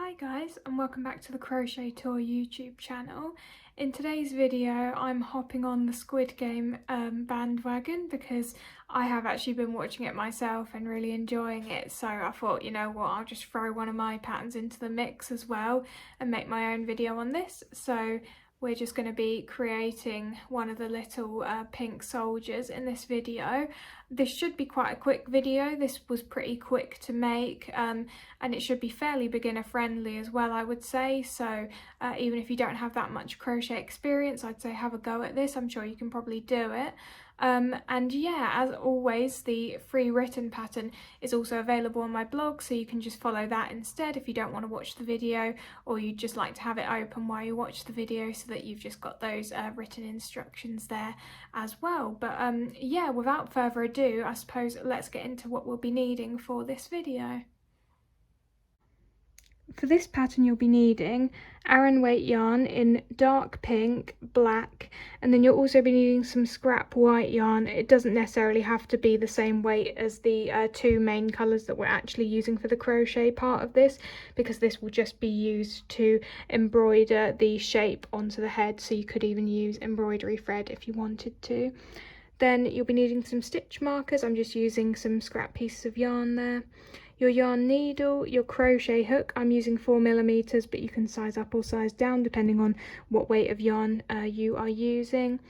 Hi guys, and welcome back to the Crochet Tour YouTube channel. In today's video I'm hopping on the Squid Game bandwagon because I have actually been watching it myself and really enjoying it, so I thought, you know what, I'll just throw one of my patterns into the mix as well and make my own video on this. So we're just going to be creating one of the little pink soldiers in this video. This should be quite a quick video. This was pretty quick to make and it should be fairly beginner friendly as well, I would say. So even if you don't have that much crochet experience, I'd say have a go at this. I'm sure you can probably do it. And yeah, as always, the free written pattern is also available on my blog, so you can just follow that instead if you don't want to watch the video, or you'd just like to have it open while you watch the video so that you've just got those written instructions there as well. But yeah, without further ado, I suppose let's get into what we'll be needing for this video. For this pattern you'll be needing aran weight yarn in dark pink, black, and then you'll also be needing some scrap white yarn. It doesn't necessarily have to be the same weight as the two main colours that we're actually using for the crochet part of this, because this will just be used to embroider the shape onto the head, so you could even use embroidery thread if you wanted to. Then you'll be needing some stitch markers. I'm just using some scrap pieces of yarn there. Your yarn needle, your crochet hook. I'm using 4mm, but you can size up or size down depending on what weight of yarn you are using.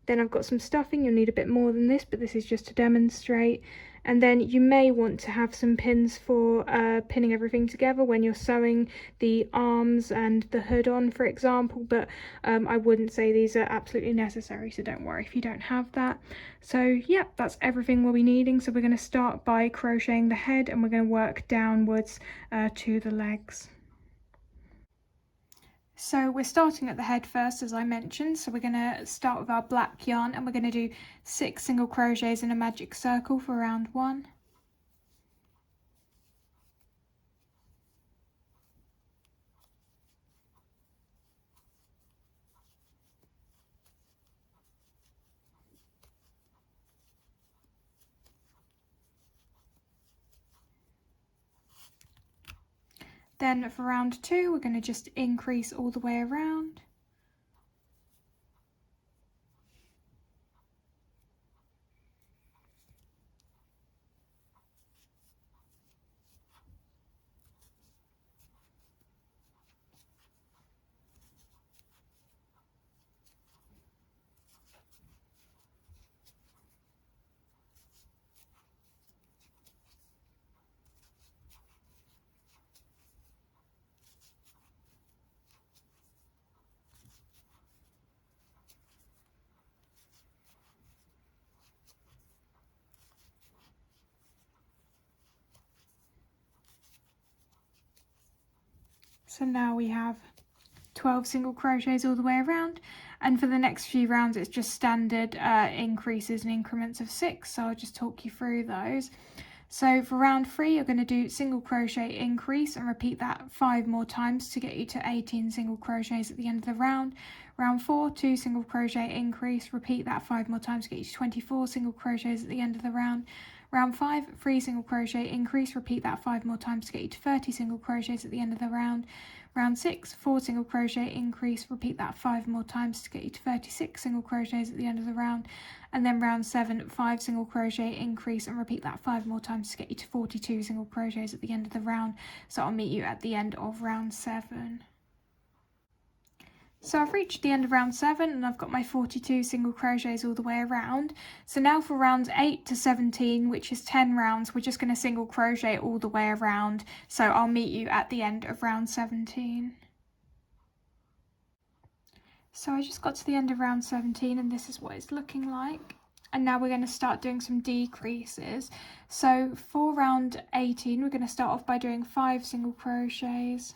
Then I've got some stuffing. You'll need a bit more than this, but this is just to demonstrate. And then you may want to have some pins for pinning everything together when you're sewing the arms and the hood on, for example, but I wouldn't say these are absolutely necessary, so don't worry if you don't have that. So yeah, that's everything we'll be needing. So we're going to start by crocheting the head and we're going to work downwards to the legs. So we're starting at the head first, as I mentioned. So we're going to start with our black yarn and we're going to do 6 single crochets in a magic circle for round 1. Then for round 2, we're going to just increase all the way around. So now we have 12 single crochets all the way around, and for the next few rounds it's just standard increases and increments of 6, so I'll just talk you through those. So for round 3 you're going to do single crochet increase and repeat that 5 more times to get you to 18 single crochets at the end of the round. Round 4, 2 single crochet increase, repeat that 5 more times to get you to 24 single crochets at the end of the round. Round 5, 3 single crochet increase, repeat that 5 more times to get you to 30 single crochets at the end of the round. Round 6, 4 single crochet increase, repeat that 5 more times to get you to 36 single crochets at the end of the round. And then round 7, 5 single crochet increase and repeat that 5 more times to get you to 42 single crochets at the end of the round. So I'll meet you at the end of round 7. So I've reached the end of round 7 and I've got my 42 single crochets all the way around. So now for rounds 8 to 17, which is 10 rounds, we're just going to single crochet all the way around. So I'll meet you at the end of round 17. So I just got to the end of round 17 and this is what it's looking like. And now we're going to start doing some decreases. So for round 18, we're going to start off by doing 5 single crochets.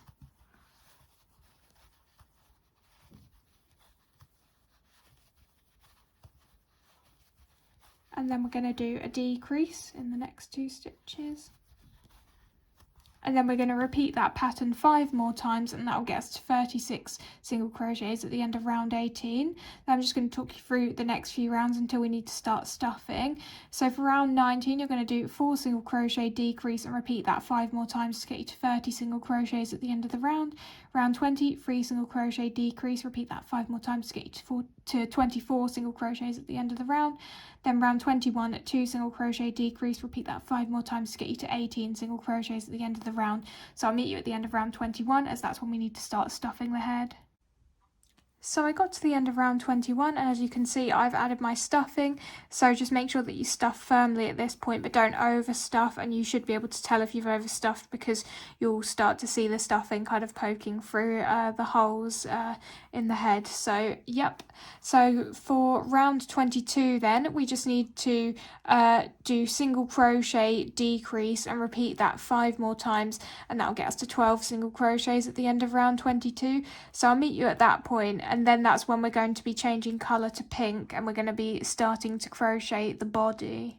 And then we're going to do a decrease in the next 2 stitches. and then we're going to repeat that pattern 5 more times, and that will get us to 36 single crochets at the end of round 18. Then I'm just going to talk you through the next few rounds until we need to start stuffing. So for round 19, you're going to do 4 single crochet, decrease, and repeat that 5 more times to get you to 30 single crochets at the end of the round. Round 20, 3 single crochet, decrease, repeat that 5 more times to get you to 24 single crochets at the end of the round. Then round 21, 2 single crochet, decrease, repeat that 5 more times to get you to 18 single crochets at the end of the round. So I'll meet you at the end of round 21, as that's when we need to start stuffing the head. So I got to the end of round 21, and as you can see, I've added my stuffing. So just make sure that you stuff firmly at this point, but don't overstuff, and you should be able to tell if you've overstuffed because you'll start to see the stuffing kind of poking through the holes in the head. So yep. So for round 22 then, we just need to do single crochet, decrease, and repeat that 5 more times, and that'll get us to 12 single crochets at the end of round 22. So I'll meet you at that point, and then that's when we're going to be changing colour to pink, and we're going to be starting to crochet the body.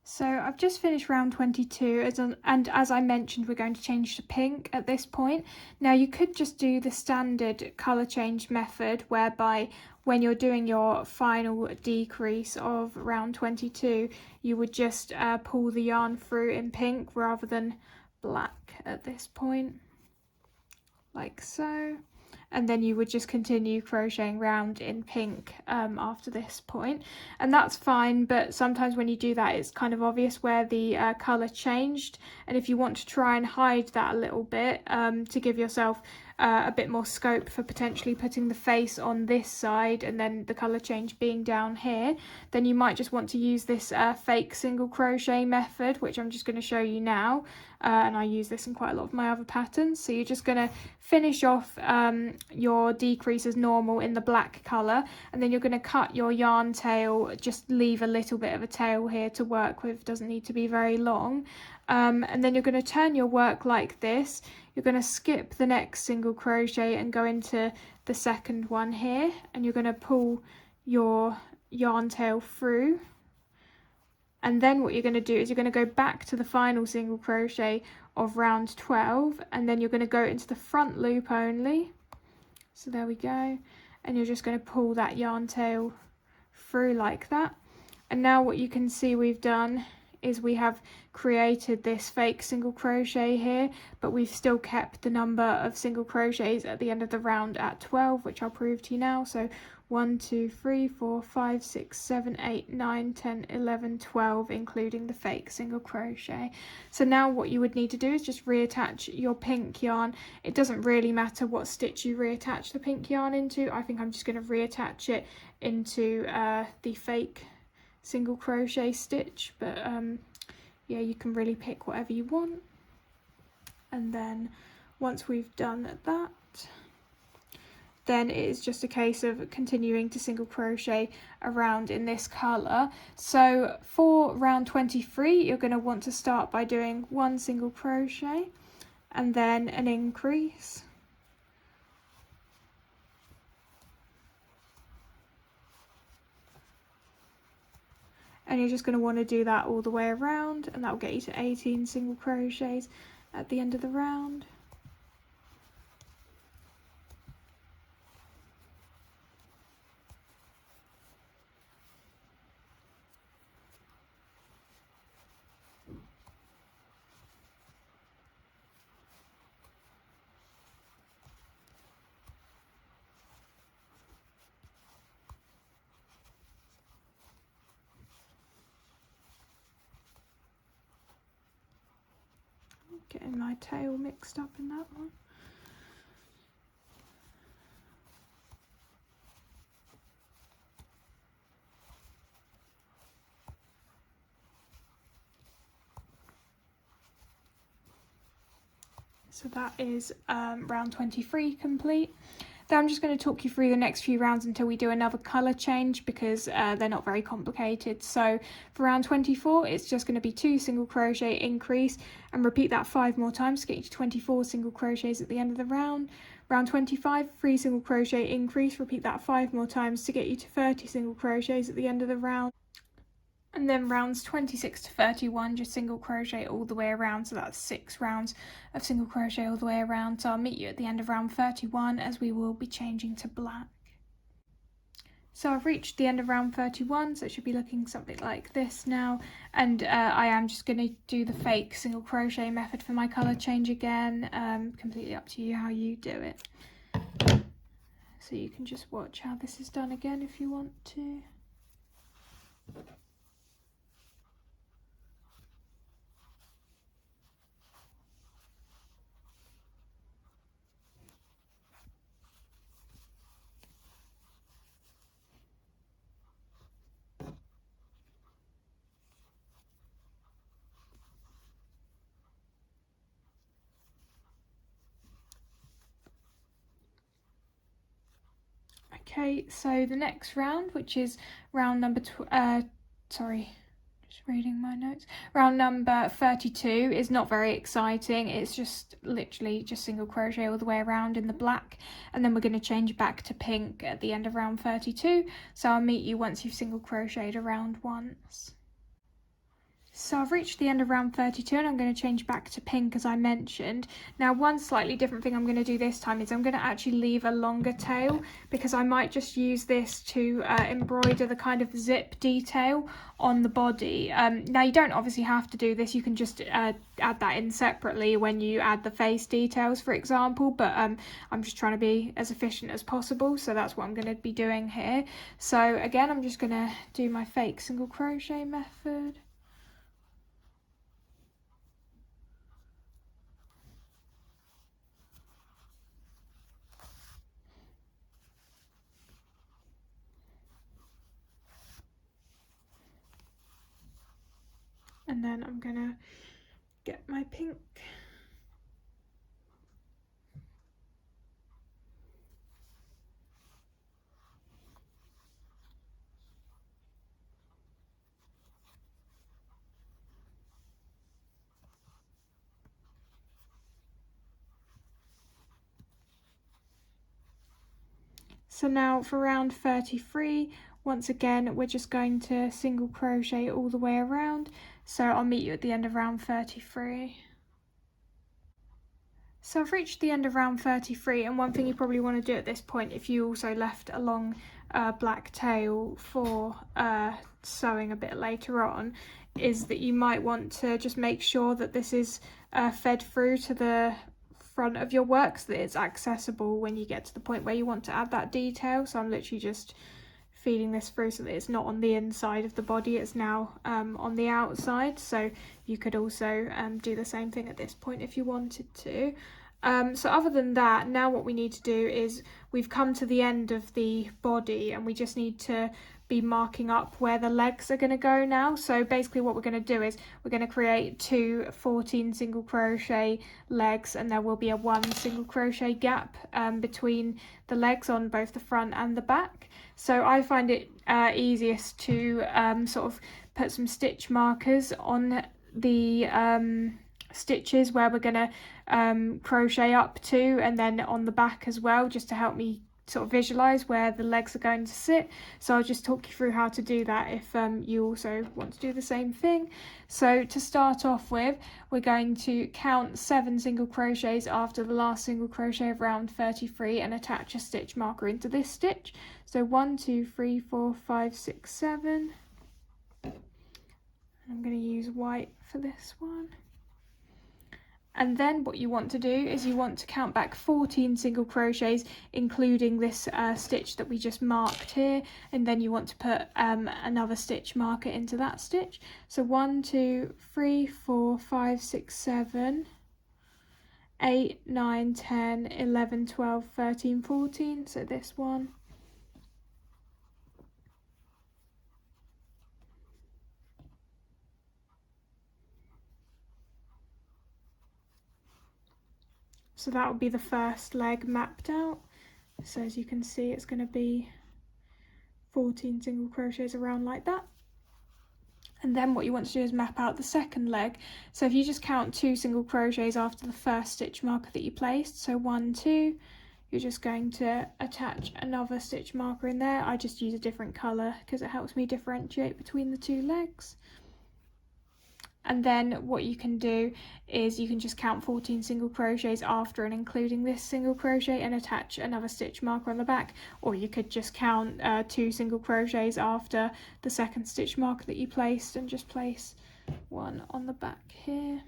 So I've just finished round 22, and as I mentioned, we're going to change to pink at this point. Now you could just do the standard colour change method, whereby when you're doing your final decrease of round 22, you would just pull the yarn through in pink rather than black at this point, like so. And then you would just continue crocheting round in pink after this point, and that's fine. But sometimes when you do that, it's kind of obvious where the colour changed, and if you want to try and hide that a little bit to give yourself a bit more scope for potentially putting the face on this side and then the colour change being down here, then you might just want to use this fake single crochet method, which I'm just going to show you now, and I use this in quite a lot of my other patterns. So you're just going to finish off your decrease as normal in the black colour, and then you're going to cut your yarn tail, just leave a little bit of a tail here to work with, doesn't need to be very long, and then you're going to turn your work like this. You're going to skip the next single crochet and go into the second one here, and you're going to pull your yarn tail through, and then what you're going to do is you're going to go back to the final single crochet of round 12, and then you're going to go into the front loop only. So there we go, and you're just going to pull that yarn tail through like that. And now what you can see we've done is we have created this fake single crochet here, but we've still kept the number of single crochets at the end of the round at 12, which I'll prove to you now. So 1, 2, 3, 4, 5, 6, 7, 8, 9, 10, 11, 12, including the fake single crochet. So now what you would need to do is just reattach your pink yarn. It doesn't really matter what stitch you reattach the pink yarn into. I think I'm just going to reattach it into the fake single crochet stitch, but yeah, you can really pick whatever you want. And then once we've done that, then it is just a case of continuing to single crochet around in this colour. So for round 23, you're going to want to start by doing 1 single crochet and then an increase. And you're just going to want to do that all the way around, and that will get you to 18 single crochets at the end of the round. Getting my tail mixed up in that one. So that is round 23 complete. Then I'm just going to talk you through the next few rounds until we do another colour change, because they're not very complicated. So for round 24, it's just going to be 2 single crochet, increase, and repeat that 5 more times to get you to 24 single crochets at the end of the round. Round 25, 3 single crochet, increase, repeat that 5 more times to get you to 30 single crochets at the end of the round. And then rounds 26 to 31, just single crochet all the way around. So that's 6 rounds of single crochet all the way around. So I'll meet you at the end of round 31 as we will be changing to black. So I've reached the end of round 31, so it should be looking something like this now. And I am just going to do the fake single crochet method for my colour change again. Completely up to you how you do it. So you can just watch how this is done again if you want to. Okay, so the next round, which is round number reading my notes. Round number 32 is not very exciting. It's just literally just single crochet all the way around in the black, and then we're going to change back to pink at the end of round 32. So I'll meet you once you've single crocheted around once. So I've reached the end of round 32 and I'm going to change back to pink as I mentioned. Now one slightly different thing I'm going to do this time is I'm going to actually leave a longer tail, because I might just use this to embroider the kind of zip detail on the body. Now you don't obviously have to do this, you can just add that in separately when you add the face details, for example, but I'm just trying to be as efficient as possible, so that's what I'm going to be doing here. So again, I'm just going to do my fake single crochet method. And then I'm gonna get my pink. So now for round 33, once again, we're just going to single crochet all the way around. So I'll meet you at the end of round 33. So I've reached the end of round 33, and one thing you probably want to do at this point, if you also left a long black tail for sewing a bit later on, is that you might want to just make sure that this is fed through to the front of your work so that it's accessible when you get to the point where you want to add that detail. So I'm literally just feeding this through so that it's not on the inside of the body, it's now on the outside. So you could also do the same thing at this point if you wanted to. So other than that, now what we need to do is we've come to the end of the body and we just need to be marking up where the legs are going to go now. So basically what we're going to do is we're going to create 2 14 single crochet legs, and there will be a 1 single crochet gap between the legs on both the front and the back. So I find it easiest to sort of put some stitch markers on the stitches where we're going to crochet up to, and then on the back as well, just to help me sort of visualize where the legs are going to sit. So I'll just talk you through how to do that if you also want to do the same thing. So to start off with, we're going to count 7 single crochets after the last single crochet of round 33 and attach a stitch marker into this stitch. So 1 2 3 4 5 6 7. I'm going to use white for this one. And then what you want to do is you want to count back 14 single crochets, including this stitch that we just marked here, and then you want to put another stitch marker into that stitch. So 1 2 3 4 5 6 7 8 9 10 11 12 13 14, so this one. So that will be the first leg mapped out. So as you can see, it's going to be 14 single crochets around like that. And then what you want to do is map out the second leg. So if you just count 2 single crochets after the first stitch marker that you placed, so 1 2, you're just going to attach another stitch marker in there. I just use a different colour because it helps me differentiate between the two legs. And then what you can do is you can just count 14 single crochets after and including this single crochet and attach another stitch marker on the back, or you could just count 2 single crochets after the second stitch marker that you placed and just place one on the back here.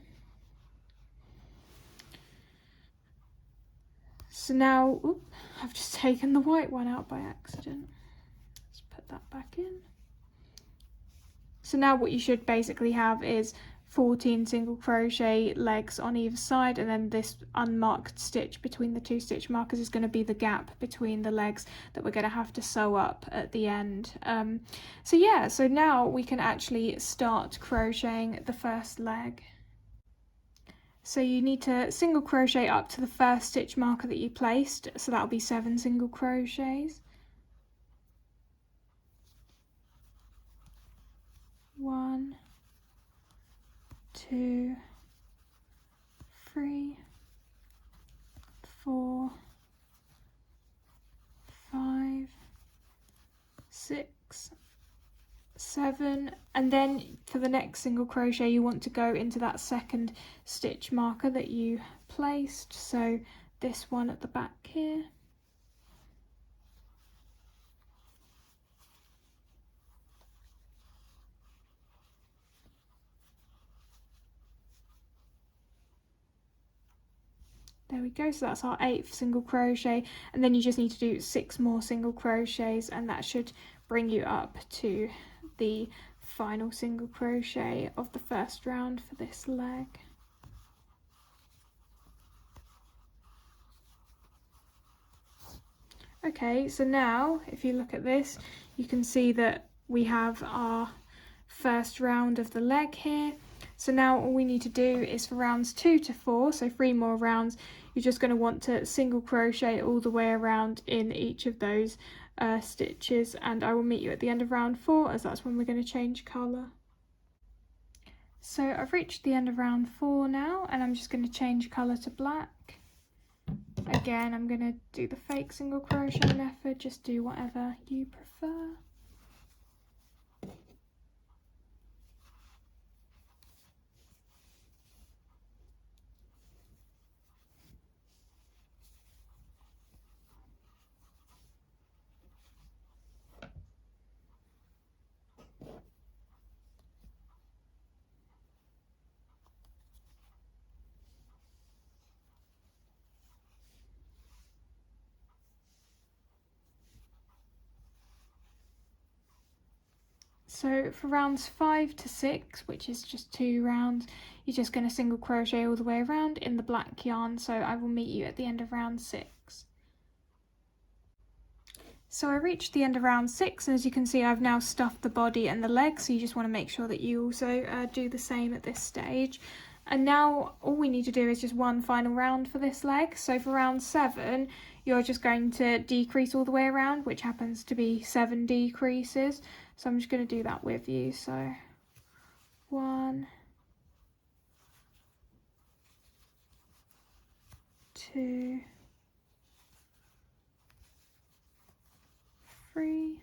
So now, I've just taken the white one out by accident. Let's put that back in. So now what you should basically have is 14 single crochet legs on either side, and then this unmarked stitch between the 2 stitch markers is going to be the gap between the legs that we're going to have to sew up at the end. So yeah, so now we can actually start crocheting the first leg. So you need to single crochet up to the first stitch marker that you placed, so that'll be 7 single crochets. 1, 2, 3, 4, 5, 6, 7, and then for the next single crochet you want to go into that second stitch marker that you placed, so this one at the back here. There we go, so that's our 8th single crochet, and then you just need to do 6 more single crochets, and that should bring you up to the final single crochet of the first round for this leg. Okay, so now if you look at this, you can see that we have our first round of the leg here. So now all we need to do is for rounds 2 to 4, so 3 more rounds, you're just going to want to single crochet all the way around in each of those stitches, and I will meet you at the end of round 4 as that's when we're going to change colour. So I've reached the end of round 4 now, and I'm just going to change colour to black. Again, I'm going to do the fake single crochet method, just do whatever you prefer. So for rounds 5 to 6, which is just 2 rounds, you're just going to single crochet all the way around in the black yarn, so I will meet you at the end of round 6. So I reached the end of round 6, and as you can see I've now stuffed the body and the legs, so you just want to make sure that you also do the same at this stage. And now all we need to do is just one final round for this leg. So for round 7, you're just going to decrease all the way around, which happens to be 7 decreases. So I'm just going to do that with you. So 1, 2, 3,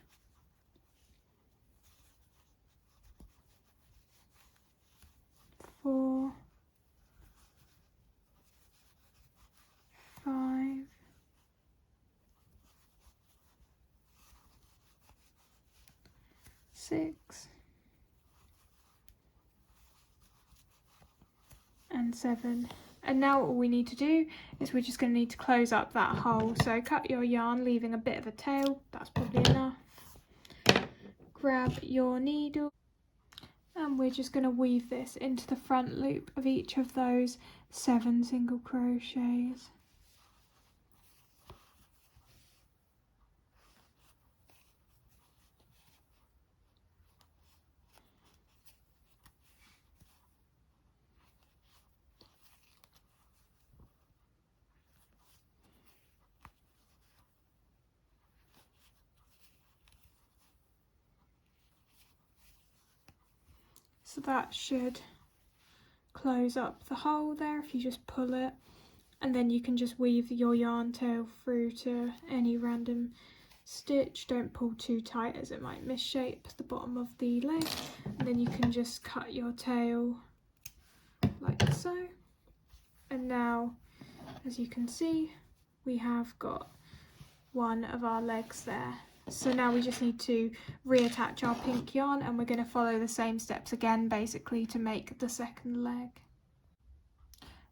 4, 5, 6, and 7. And now all we need to do is we're just going to need to close up that hole. So cut your yarn, leaving a bit of a tail, that's probably enough. Grab your needle, and we're just going to weave this into the front loop of each of those 7 single crochets. So that should close up the hole there if you just pull it, and then you can just weave your yarn tail through to any random stitch. Don't pull too tight as it might misshape the bottom of the leg, and then you can just cut your tail like so. And now, as you can see, we have got one of our legs there. So now we just need to reattach our pink yarn, and we're going to follow the same steps again basically to make the second leg.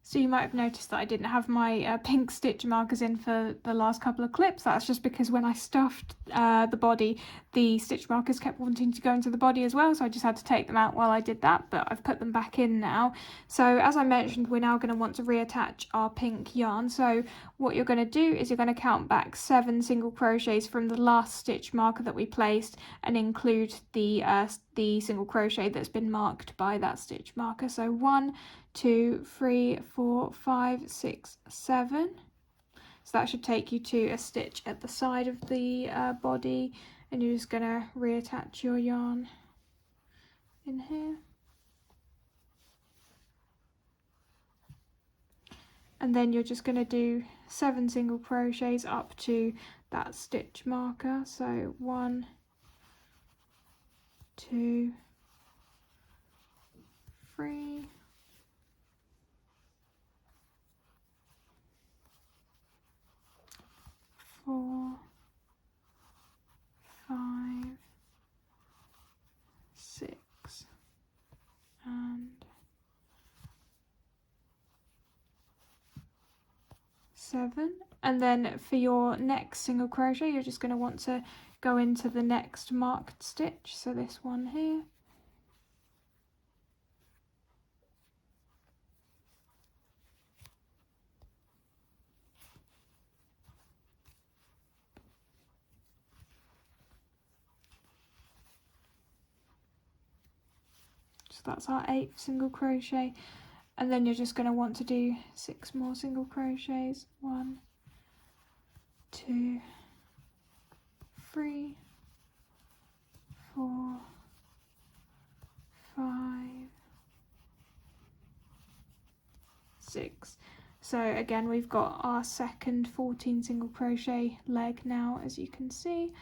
So you might have noticed that I didn't have my pink stitch markers in for the last couple of clips. That's just because when I stuffed the body, the stitch markers kept wanting to go into the body as well, so I just had to take them out while I did that, but I've put them back in now. So as I mentioned, we're now going to want to reattach our pink yarn. So what you're going to do is you're going to count back 7 single crochets from the last stitch marker that we placed and include the single crochet that's been marked by that stitch marker. So 1, 2, 3, 4, 5, 6, 7. So that should take you to a stitch at the side of the body, and you're just going to reattach your yarn in here. And then you're just going to do 7 single crochets up to that stitch marker. So 1, 2, 3, 4, 5, 6, and 7. And then for your next single crochet, you're just going to want to go into the next marked stitch, so this one here. So that's our 8th single crochet, and then you're just going to want to do 6 more single crochets. 1, 2, 3, 4, 5, 6. So again, we've got our second 14 single crochet leg now, as you can see.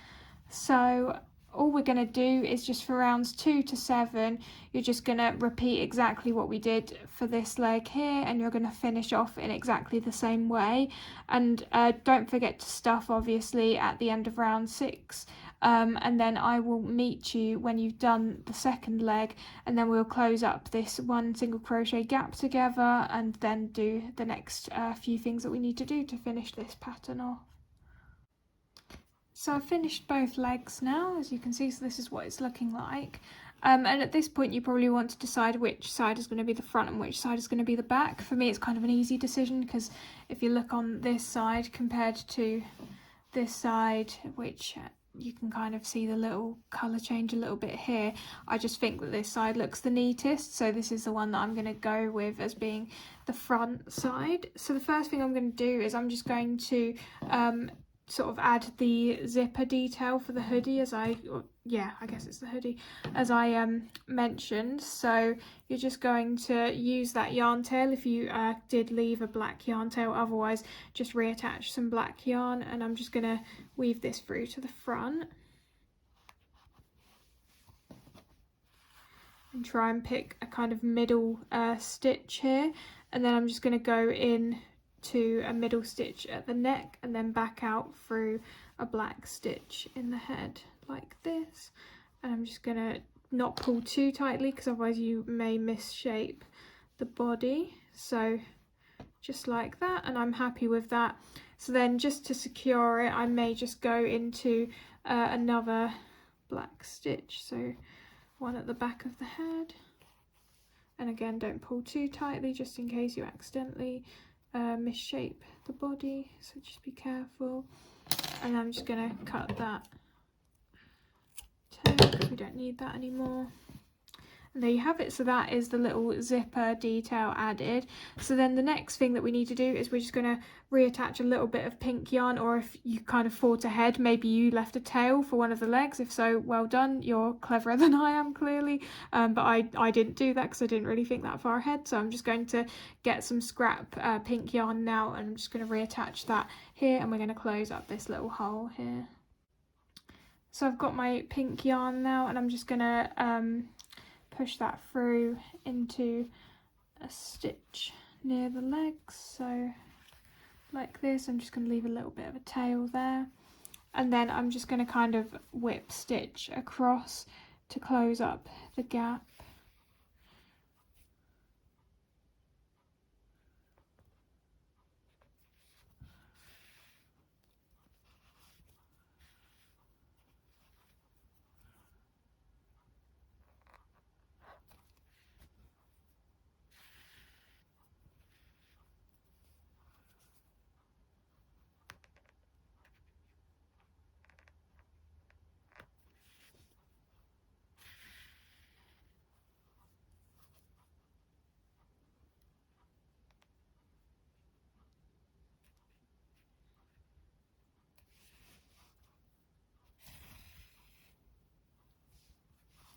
So all we're going to do is just for rounds 2 to 7, you're just going to repeat exactly what we did for this leg here, and you're going to finish off in exactly the same way. And don't forget to stuff obviously at the end of round 6, and then I will meet you when you've done the second leg, and then we'll close up this 1 single crochet gap together and then do the next few things that we need to do to finish this pattern off. So I've finished both legs now, as you can see, so this is what it's looking like. And at this point you probably want to decide which side is going to be the front and which side is going to be the back. For me it's kind of an easy decision, because if you look on this side compared to this side, which you can kind of see the little colour change a little bit here, I just think that this side looks the neatest, so this is the one that I'm going to go with as being the front side. So the first thing I'm going to do is I'm just going to sort of add the zipper detail for the hoodie, as I guess it's the hoodie, as I mentioned. So you're just going to use that yarn tail if you did leave a black yarn tail, otherwise just reattach some black yarn, and I'm just going to weave this through to the front and try and pick a kind of middle stitch here, and then I'm just going to go in to a middle stitch at the neck and then back out through a black stitch in the head like this. And I'm just going to not pull too tightly, because otherwise you may misshape the body. So just like that, and I'm happy with that. So then just to secure it, I may just go into another black stitch, so one at the back of the head, and again don't pull too tightly just in case you accidentally misshape the body, so just be careful. And I'm just going to cut that tail because we don't need that anymore. And there you have it. So that is the little zipper detail added. So then the next thing that we need to do is we're just going to reattach a little bit of pink yarn, or if you kind of thought ahead, maybe you left a tail for one of the legs. If so, well done, you're cleverer than I am, clearly. But I didn't do that because I didn't really think that far ahead. So I'm just going to get some scrap pink yarn now, and I'm just going to reattach that here, and we're going to close up this little hole here. So I've got my pink yarn now, and I'm just going to push that through into a stitch near the legs, so like this. I'm just going to leave a little bit of a tail there, and then I'm just going to kind of whip stitch across to close up the gap.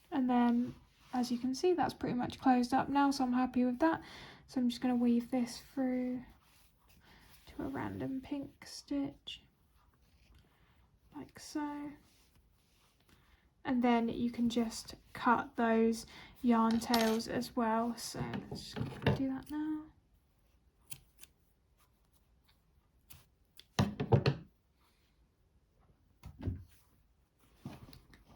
And then, as you can see, that's pretty much closed up now, so I'm happy with that. So I'm just going to weave this through to a random pink stitch, like so. And then you can just cut those yarn tails as well. So let's just do that now.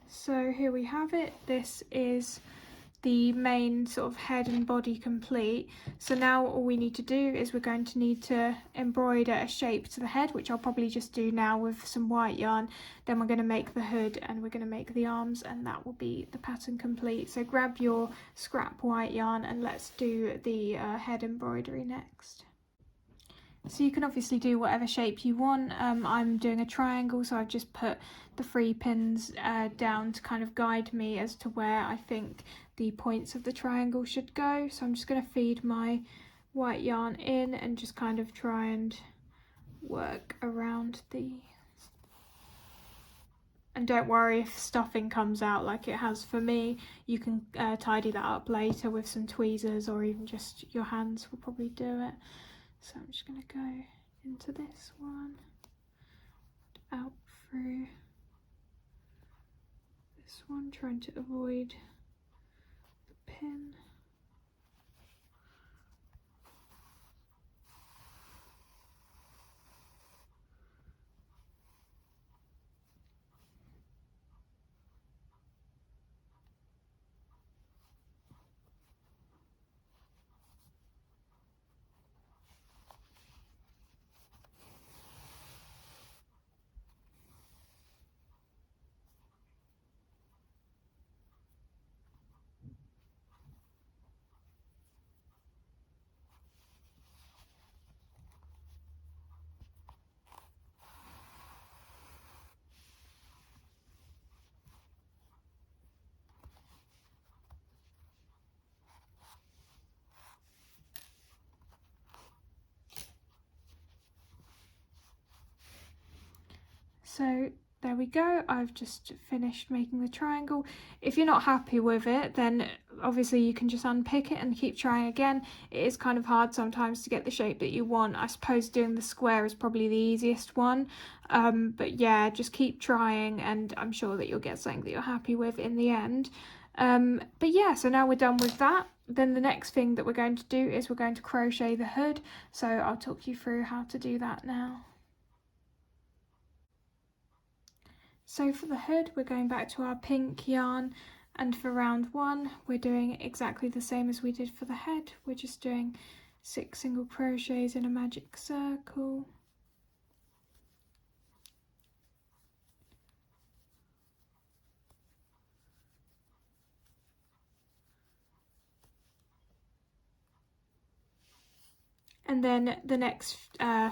So here we have it. This is the main sort of head and body complete. So now all we need to do is we're going to need to embroider a shape to the head, which I'll probably just do now with some white yarn. Then we're going to make the hood and we're going to make the arms, and that will be the pattern complete. So grab your scrap white yarn and let's do the head embroidery next. So you can obviously do whatever shape you want. I'm doing a triangle, so I've just put the 3 pins down to kind of guide me as to where I think the points of the triangle should go. So I'm just going to feed my white yarn in and just kind of try and work around the... And don't worry if stuffing comes out like it has for me. You can tidy that up later with some tweezers, or even just your hands will probably do it. So I'm just going to go into this one, out through this one, trying to avoid the pin. So there we go, I've just finished making the triangle. If you're not happy with it, then obviously you can just unpick it and keep trying again. It is kind of hard sometimes to get the shape that you want. I suppose doing the square is probably the easiest one, but yeah, just keep trying and I'm sure that you'll get something that you're happy with in the end. But yeah, so now we're done with that. Then the next thing that we're going to do is we're going to crochet the hood, so I'll talk you through how to do that now. So for the hood, we're going back to our pink yarn, and for round 1 we're doing exactly the same as we did for the head. We're just doing 6 single crochets in a magic circle. And then the next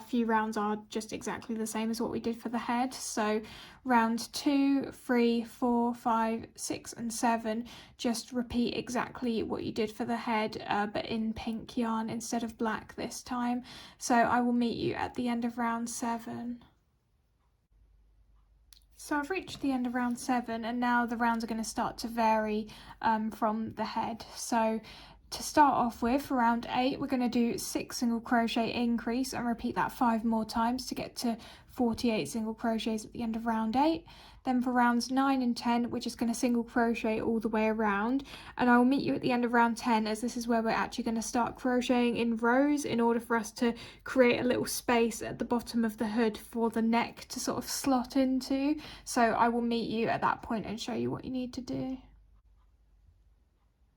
few rounds are just exactly the same as what we did for the head. So round 2, 3, 4, 5, 6 and 7, just repeat exactly what you did for the head, but in pink yarn instead of black this time. So I will meet you at the end of round 7. So I've reached the end of round 7, and now the rounds are going to start to vary from the head. So to start off with, for round 8, we're going to do 6 single crochet increase and repeat that 5 more times to get to 48 single crochets at the end of round 8. Then for rounds 9 and 10, we're just going to single crochet all the way around, and I will meet you at the end of round 10, as this is where we're actually going to start crocheting in rows in order for us to create a little space at the bottom of the hood for the neck to sort of slot into. So I will meet you at that point and show you what you need to do.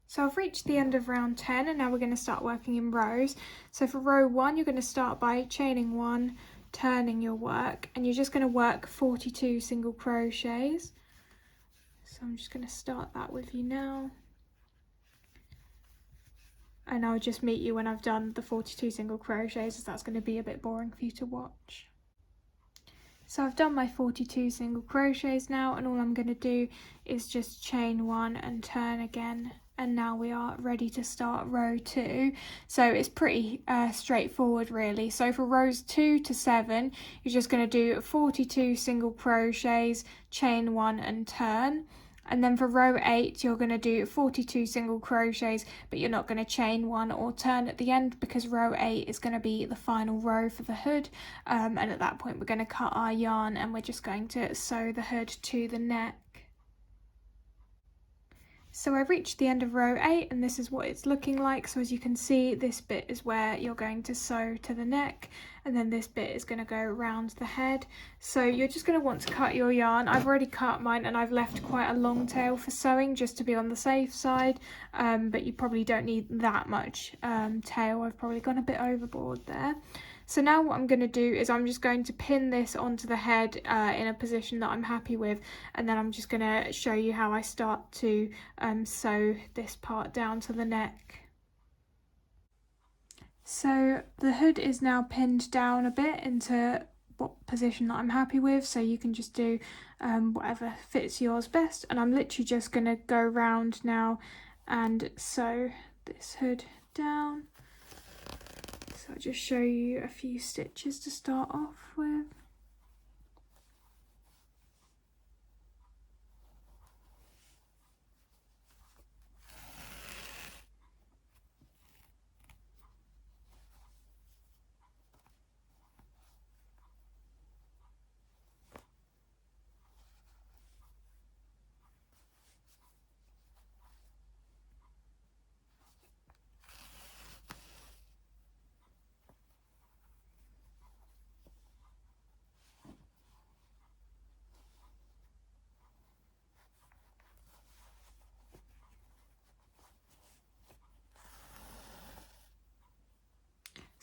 So I've reached the end of round 10, and now we're going to start working in rows. So for row 1, you're going to start by chaining 1, turning your work, and you're just going to work 42 single crochets. So I'm just going to start that with you now, and I'll just meet you when I've done the 42 single crochets, as that's going to be a bit boring for you to watch. So I've done my 42 single crochets now, and all I'm going to do is just chain 1 and turn again, and now we are ready to start row 2. So it's pretty straightforward really. So for rows 2 to 7, you're just going to do 42 single crochets, chain 1 and turn. And then for row 8, you're going to do 42 single crochets, but you're not going to chain 1 or turn at the end, because row 8 is going to be the final row for the hood. And at that point we're going to cut our yarn, and we're just going to sew the hood to the neck. So I've reached the end of row 8, and this is what it's looking like. So as you can see, this bit is where you're going to sew to the neck, and then this bit is going to go around the head. So you're just going to want to cut your yarn. I've already cut mine, and I've left quite a long tail for sewing just to be on the safe side, but you probably don't need that much tail. I've probably gone a bit overboard there. So now what I'm going to do is I'm just going to pin this onto the head in a position that I'm happy with, and then I'm just going to show you how I start to sew this part down to the neck. So the hood is now pinned down a bit into what position that I'm happy with, so you can just do whatever fits yours best, and I'm literally just going to go round now and sew this hood down. So I'll just show you a few stitches to start off with.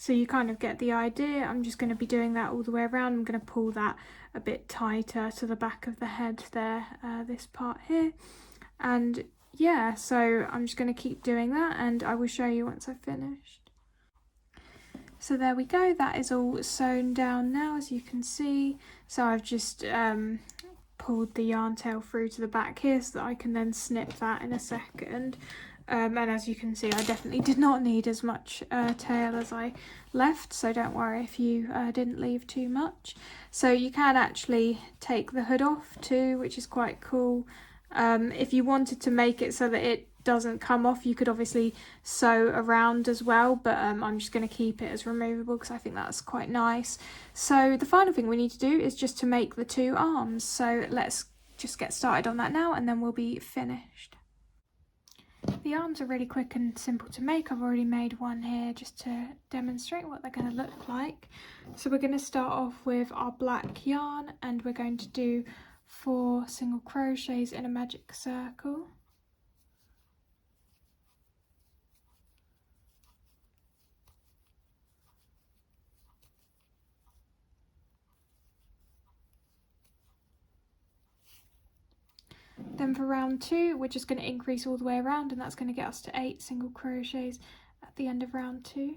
So you kind of get the idea. I'm just going to be doing that all the way around. I'm going to pull that a bit tighter to the back of the head there, this part here. And yeah, so I'm just going to keep doing that, and I will show you once I've finished. So there we go, that is all sewn down now, as you can see. So I've just pulled the yarn tail through to the back here so that I can then snip that in a second. And as you can see, I definitely did not need as much tail as I left, so don't worry if you didn't leave too much. So you can actually take the hood off too, which is quite cool. If you wanted to make it so that it doesn't come off, you could obviously sew around as well, but I'm just going to keep it as removable because I think that's quite nice. So the final thing we need to do is just to make the 2 arms. So let's just get started on that now, and then we'll be finished. The arms are really quick and simple to make. I've already made one here just to demonstrate what they're going to look like. So we're going to start off with our black yarn, and we're going to do 4 single crochets in a magic circle. Then for round 2, we're just going to increase all the way around, and that's going to get us to 8 single crochets at the end of round 2.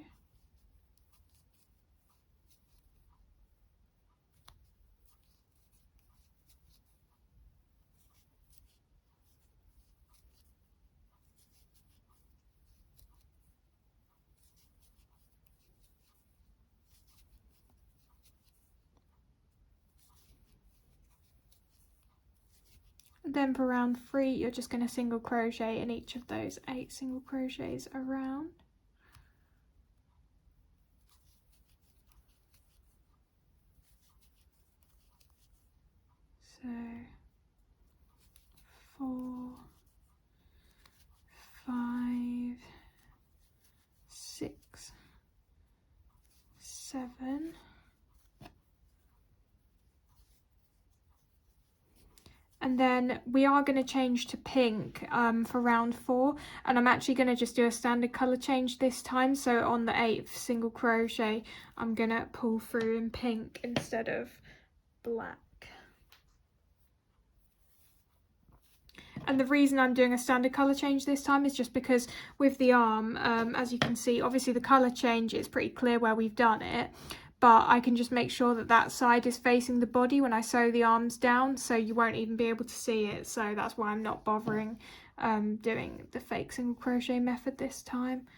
Then for round 3, you're just going to single crochet in each of those 8 single crochets around. So 4, 5, 6, 7. And then we are going to change to pink for round 4, and I'm actually going to just do a standard colour change this time. So on the 8th single crochet, I'm going to pull through in pink instead of black. And the reason I'm doing a standard colour change this time is just because with the arm, as you can see, obviously the colour change is pretty clear where we've done it, but I can just make sure that that side is facing the body when I sew the arms down, so you won't even be able to see it. So that's why I'm not bothering doing the fake single crochet method this time.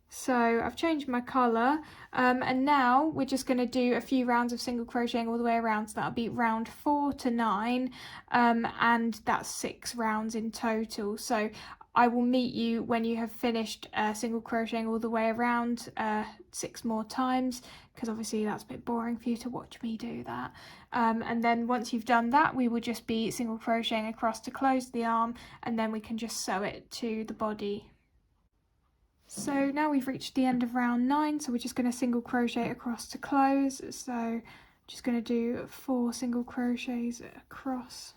So I've changed my colour, and now we're just going to do a few rounds of single crocheting all the way around. So that'll be round 4 to 9, and that's 6 rounds in total. So I will meet you when you have finished single crocheting all the way around 6 more times, because obviously that's a bit boring for you to watch me do that. And then once you've done that, we will just be single crocheting across to close the arm, and then we can just sew it to the body. So now we've reached the end of round 9, so we're just going to single crochet across to close. So just going to do 4 single crochets across.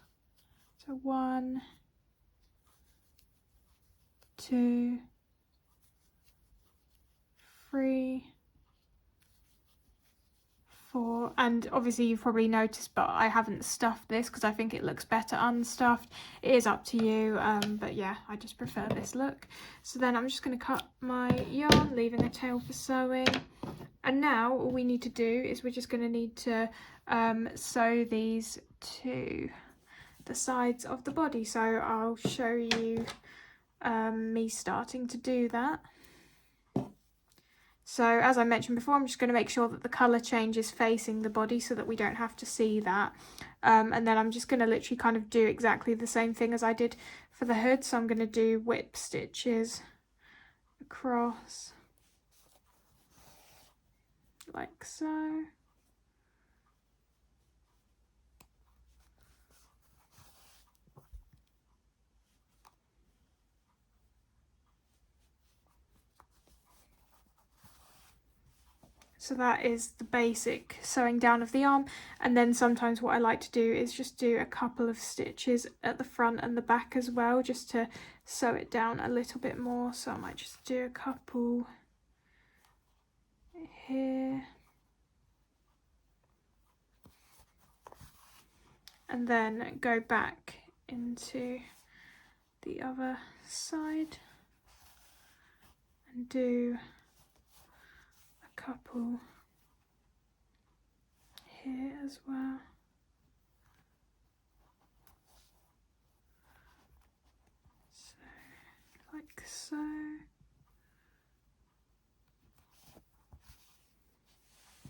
So 1, 2, 3, 4, and obviously you've probably noticed, but I haven't stuffed this because I think it looks better unstuffed. It is up to you, but yeah, I just prefer this look. So then I'm just going to cut my yarn, leaving a tail for sewing. And now all we need to do is we're just going to need to sew these to the sides of the body. So I'll show you me starting to do that. So as I mentioned before, I'm just going to make sure that the colour change is facing the body so that we don't have to see that. And then I'm just going to literally kind of do exactly the same thing as I did for the hood. So I'm going to do whip stitches across like so. So that is the basic sewing down of the arm, and then sometimes what I like to do is just do a couple of stitches at the front and the back as well, just to sew it down a little bit more. So I might just do a couple here, and then go back into the other side and do a couple here as well. So like so.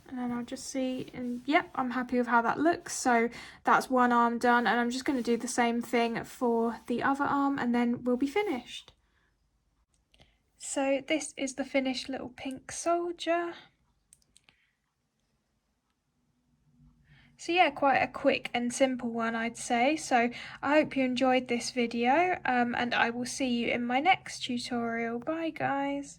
And then I'll just see, and yep, I'm happy with how that looks. So that's one arm done, and I'm just going to do the same thing for the other arm, and then we'll be finished. So this is the finished little pink soldier. So yeah, quite a quick and simple one, I'd say. So I hope you enjoyed this video, and I will see you in my next tutorial. Bye guys.